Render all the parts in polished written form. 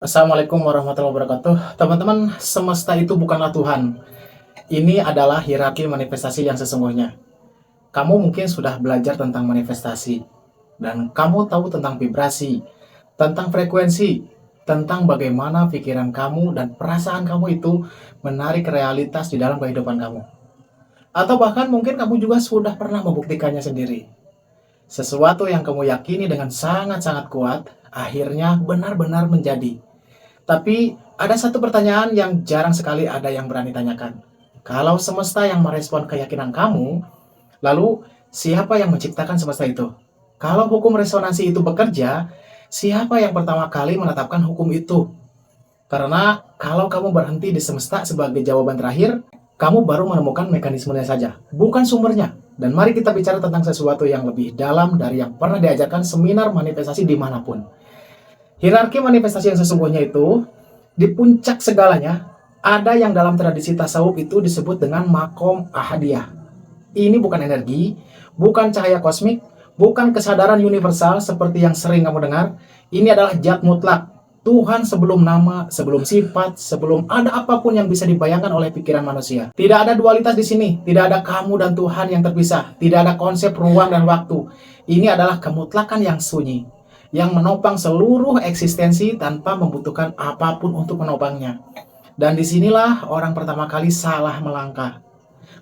Assalamualaikum warahmatullahi wabarakatuh. Teman-teman, semesta itu bukanlah Tuhan. Ini adalah hierarki manifestasi yang sesungguhnya. Kamu mungkin sudah belajar tentang manifestasi, dan kamu tahu tentang vibrasi, tentang frekuensi, tentang bagaimana pikiran kamu dan perasaan kamu itu menarik realitas di dalam kehidupan kamu. Atau bahkan mungkin kamu juga sudah pernah membuktikannya sendiri. Sesuatu yang kamu yakini dengan sangat-sangat kuat, akhirnya benar-benar menjadi. Tapi ada satu pertanyaan yang jarang sekali ada yang berani tanyakan. Kalau semesta yang merespon keyakinan kamu, lalu siapa yang menciptakan semesta itu? Kalau hukum resonansi itu bekerja, siapa yang pertama kali menetapkan hukum itu? Karena kalau kamu berhenti di semesta sebagai jawaban terakhir, kamu baru menemukan mekanismenya saja, bukan sumbernya. Dan mari kita bicara tentang sesuatu yang lebih dalam dari yang pernah diajarkan seminar manifestasi dimanapun. Hierarki manifestasi yang sesungguhnya itu, di puncak segalanya, ada yang dalam tradisi tasawuf itu disebut dengan makom ahadiyah. Ini bukan energi, bukan cahaya kosmik, bukan kesadaran universal seperti yang sering kamu dengar. Ini adalah zat mutlak. Tuhan sebelum nama, sebelum sifat, sebelum ada apapun yang bisa dibayangkan oleh pikiran manusia. Tidak ada dualitas di sini, tidak ada kamu dan Tuhan yang terpisah, tidak ada konsep ruang dan waktu. Ini adalah kemutlakan yang sunyi, yang menopang seluruh eksistensi tanpa membutuhkan apapun untuk menopangnya. Dan disinilah orang pertama kali salah melangkah.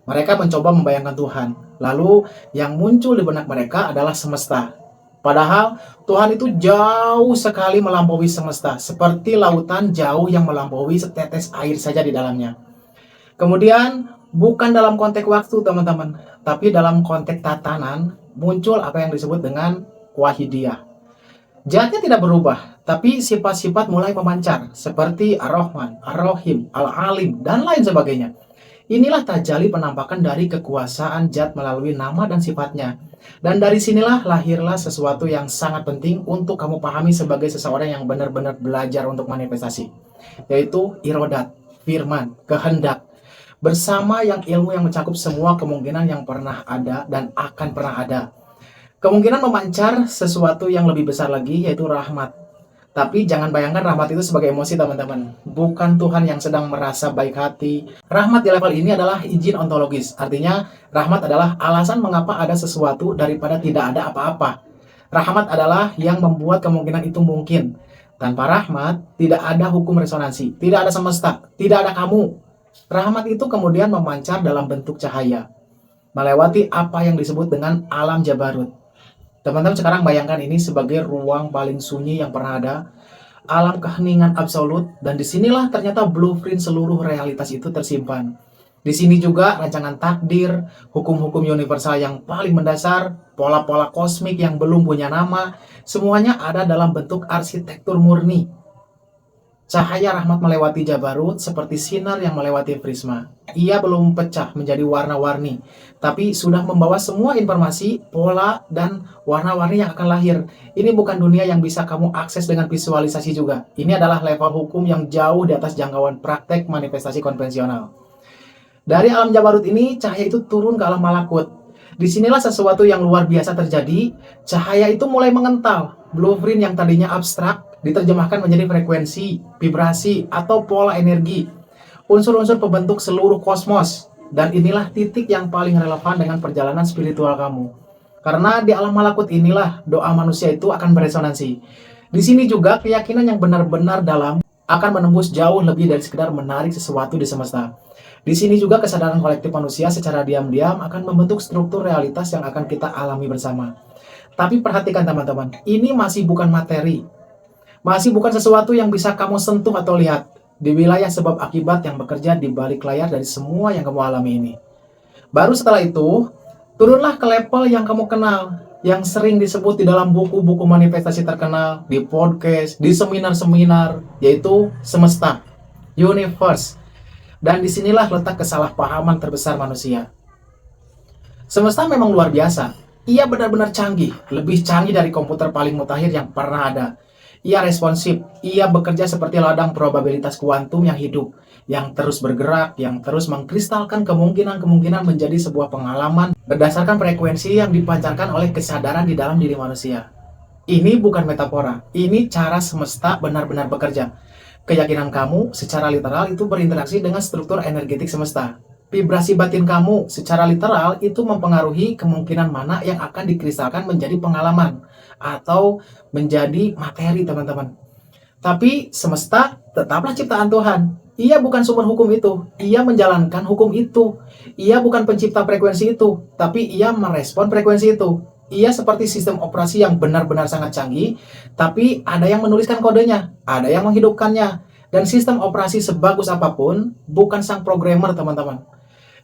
Mereka mencoba membayangkan Tuhan, lalu yang muncul di benak mereka adalah semesta. Padahal Tuhan itu jauh sekali melampaui semesta, seperti lautan jauh yang melampaui setetes air saja di dalamnya. Kemudian, bukan dalam konteks waktu teman-teman, tapi dalam konteks tatanan, muncul apa yang disebut dengan wahidiyah. Zatnya tidak berubah, tapi sifat-sifat mulai memancar, seperti Ar-Rahman, Ar-Rahim, Al-Alim, dan lain sebagainya. Inilah tajalli penampakan dari kekuasaan zat melalui nama dan sifatnya. Dan dari sinilah lahirlah sesuatu yang sangat penting untuk kamu pahami sebagai seseorang yang benar-benar belajar untuk manifestasi, yaitu irodat, firman, kehendak, bersama yang ilmu yang mencakup semua kemungkinan yang pernah ada dan akan pernah ada. Kemungkinan memancar sesuatu yang lebih besar lagi, yaitu rahmat. Tapi jangan bayangkan rahmat itu sebagai emosi teman-teman. Bukan Tuhan yang sedang merasa baik hati. Rahmat di level ini adalah izin ontologis. Artinya rahmat adalah alasan mengapa ada sesuatu daripada tidak ada apa-apa. Rahmat adalah yang membuat kemungkinan itu mungkin. Tanpa rahmat, tidak ada hukum resonansi. Tidak ada semesta. Tidak ada kamu. Rahmat itu kemudian memancar dalam bentuk cahaya, melewati apa yang disebut dengan alam jabarut. Teman-teman sekarang bayangkan ini sebagai ruang paling sunyi yang pernah ada, alam keheningan absolut, dan disinilah ternyata blueprint seluruh realitas itu tersimpan. Di sini juga rancangan takdir, hukum-hukum universal yang paling mendasar, pola-pola kosmik yang belum punya nama, semuanya ada dalam bentuk arsitektur murni. Cahaya rahmat melewati Jabarut seperti sinar yang melewati prisma. Ia belum pecah menjadi warna-warni, tapi sudah membawa semua informasi, pola, dan warna-warni yang akan lahir. Ini bukan dunia yang bisa kamu akses dengan visualisasi juga. Ini adalah level hukum yang jauh di atas jangkauan praktek manifestasi konvensional. Dari alam Jabarut ini, cahaya itu turun ke alam malakut. Disinilah sesuatu yang luar biasa terjadi. Cahaya itu mulai mengental. Blueprint yang tadinya abstrak diterjemahkan menjadi frekuensi, vibrasi, atau pola energi. Unsur-unsur pembentuk seluruh kosmos. Dan inilah titik yang paling relevan dengan perjalanan spiritual kamu. Karena di alam malakut inilah doa manusia itu akan beresonansi. Di sini juga keyakinan yang benar-benar dalam akan menembus jauh lebih dari sekedar menarik sesuatu di semesta. Di sini juga kesadaran kolektif manusia secara diam-diam akan membentuk struktur realitas yang akan kita alami bersama. Tapi perhatikan teman-teman, ini masih bukan materi. Masih bukan sesuatu yang bisa kamu sentuh atau lihat di wilayah sebab akibat yang bekerja di balik layar dari semua yang kamu alami ini. Baru setelah itu, turunlah ke level yang kamu kenal, yang sering disebut di dalam buku-buku manifestasi terkenal, di podcast, di seminar-seminar, yaitu semesta, universe. Dan disinilah letak kesalahpahaman terbesar manusia. Semesta memang luar biasa. Ia benar-benar canggih, lebih canggih dari komputer paling mutakhir yang pernah ada. Ia responsif, ia bekerja seperti ladang probabilitas kuantum yang hidup, yang terus bergerak, yang terus mengkristalkan kemungkinan-kemungkinan menjadi sebuah pengalaman berdasarkan frekuensi yang dipancarkan oleh kesadaran di dalam diri manusia. Ini bukan metafora, ini cara semesta benar-benar bekerja. Keyakinan kamu secara literal itu berinteraksi dengan struktur energetik semesta. Vibrasi batin kamu secara literal itu mempengaruhi kemungkinan mana yang akan dikristalkan menjadi pengalaman atau menjadi materi, teman-teman. Tapi semesta tetaplah ciptaan Tuhan. Ia bukan sumber hukum itu. Ia menjalankan hukum itu. Ia bukan pencipta frekuensi itu, tapi ia merespon frekuensi itu. Ia seperti sistem operasi yang benar-benar sangat canggih, tapi ada yang menuliskan kodenya, ada yang menghidupkannya. Dan sistem operasi sebagus apapun, bukan sang programmer, teman-teman.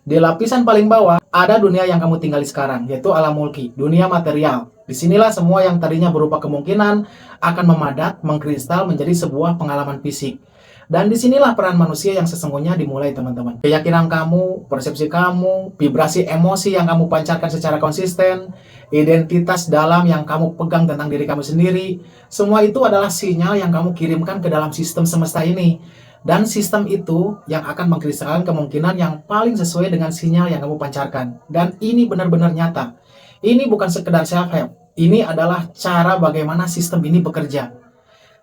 Di lapisan paling bawah, ada dunia yang kamu tinggali sekarang, yaitu alam mulki, dunia material. Disinilah semua yang tadinya berupa kemungkinan akan memadat, mengkristal menjadi sebuah pengalaman fisik. Dan disinilah peran manusia yang sesungguhnya dimulai, teman-teman. Keyakinan kamu, persepsi kamu, vibrasi emosi yang kamu pancarkan secara konsisten, identitas dalam yang kamu pegang tentang diri kamu sendiri, semua itu adalah sinyal yang kamu kirimkan ke dalam sistem semesta ini. Dan sistem itu yang akan mengkristalkan kemungkinan yang paling sesuai dengan sinyal yang kamu pancarkan. Dan ini benar-benar nyata. Ini bukan sekedar self-help. Ini adalah cara bagaimana sistem ini bekerja.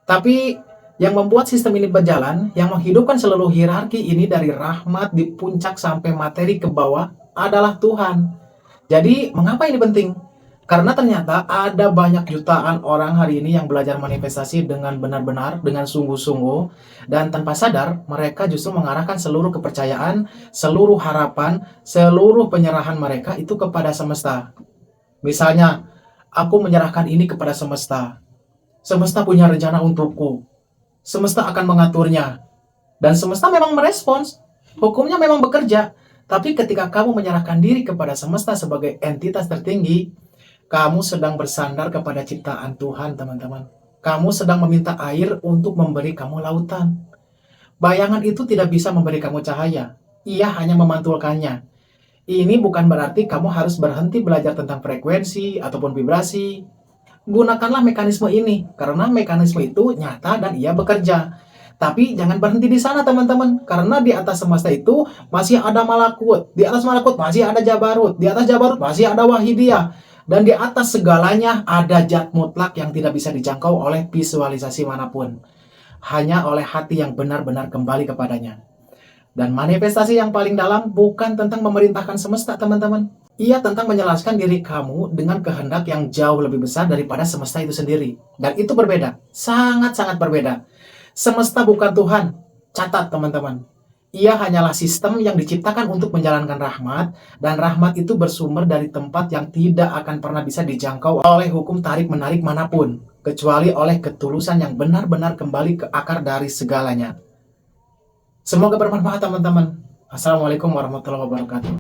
Tapi yang membuat sistem ini berjalan, yang menghidupkan seluruh hierarki ini dari rahmat di puncak sampai materi ke bawah adalah Tuhan. Jadi, mengapa ini penting? Karena ternyata ada banyak jutaan orang hari ini yang belajar manifestasi dengan benar-benar, dengan sungguh-sungguh, dan tanpa sadar mereka justru mengarahkan seluruh kepercayaan, seluruh harapan, seluruh penyerahan mereka itu kepada semesta. Misalnya, aku menyerahkan ini kepada semesta. Semesta punya rencana untukku. Semesta akan mengaturnya. Dan semesta memang merespons. Hukumnya memang bekerja. Tapi ketika kamu menyerahkan diri kepada semesta sebagai entitas tertinggi, kamu sedang bersandar kepada ciptaan Tuhan, teman-teman. Kamu sedang meminta air untuk memberi kamu lautan. Bayangan itu tidak bisa memberi kamu cahaya. Ia hanya memantulkannya. Ini bukan berarti kamu harus berhenti belajar tentang frekuensi ataupun vibrasi. Gunakanlah mekanisme ini, karena mekanisme itu nyata dan ia bekerja. Tapi jangan berhenti di sana, teman-teman, karena di atas semesta itu masih ada malakut. Di atas malakut masih ada jabarut. Di atas jabarut masih ada wahidiyah. Dan di atas segalanya ada zat mutlak yang tidak bisa dijangkau oleh visualisasi manapun. Hanya oleh hati yang benar-benar kembali kepadanya. Dan manifestasi yang paling dalam bukan tentang memerintahkan semesta, teman-teman. Ia tentang menjelaskan diri kamu dengan kehendak yang jauh lebih besar daripada semesta itu sendiri. Dan itu berbeda. Sangat-sangat berbeda. Semesta bukan Tuhan. Catat, teman-teman. Ia hanyalah sistem yang diciptakan untuk menjalankan rahmat, dan rahmat itu bersumber dari tempat yang tidak akan pernah bisa dijangkau oleh hukum tarik-menarik manapun, kecuali oleh ketulusan yang benar-benar kembali ke akar dari segalanya. Semoga bermanfaat, teman-teman. Assalamualaikum warahmatullahi wabarakatuh.